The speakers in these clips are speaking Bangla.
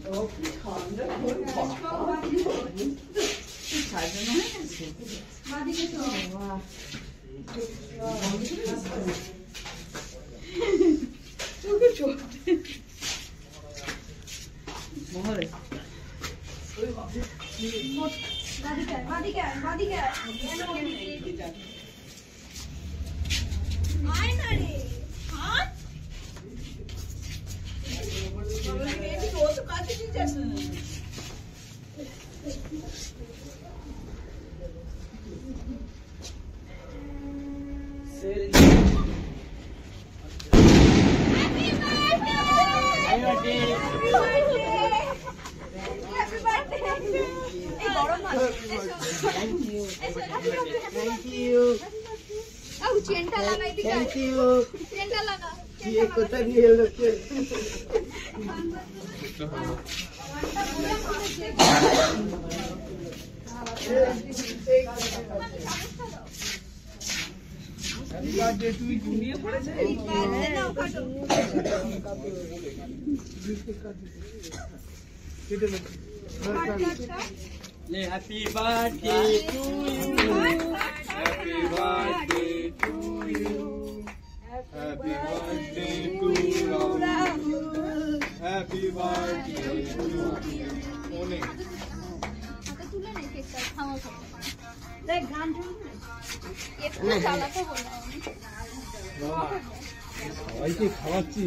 Happy birthday to you. Happy birthday to you. Happy birthday to you. Happy birthday to you. Morning. সবাইকে খাওয়াচ্ছি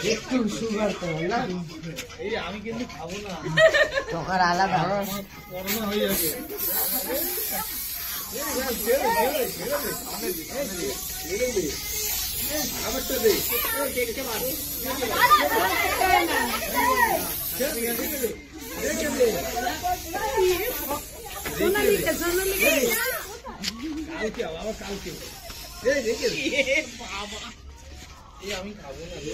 একটু সুগার তো না এই আমি কিন্তু খাবো না তোকার আলাদা করোনা হয়ে যাবে আমারটা দে কেকটা মার কালকে আবার কালকে রেখে দে বাবা এই আমি খাবো না রে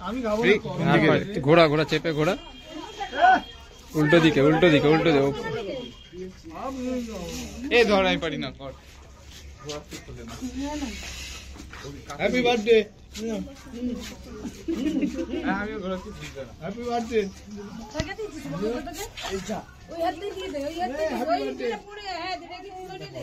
আমি খাবো না ঘোড়া ঘোড়া চেপে ঘোড়া উল্টো দিকে উল্টো দিকে উল্টো দিকে এই ধর আমি পারি না কর হ্যাপি বার্থডে আমি ঘোড়া হ্যাপি বার্থডে ওই হাতে দিয়ে দে ওই হাতে ওই যেটা পড়ে হ্যাঁ যেটা কি উল্টো দে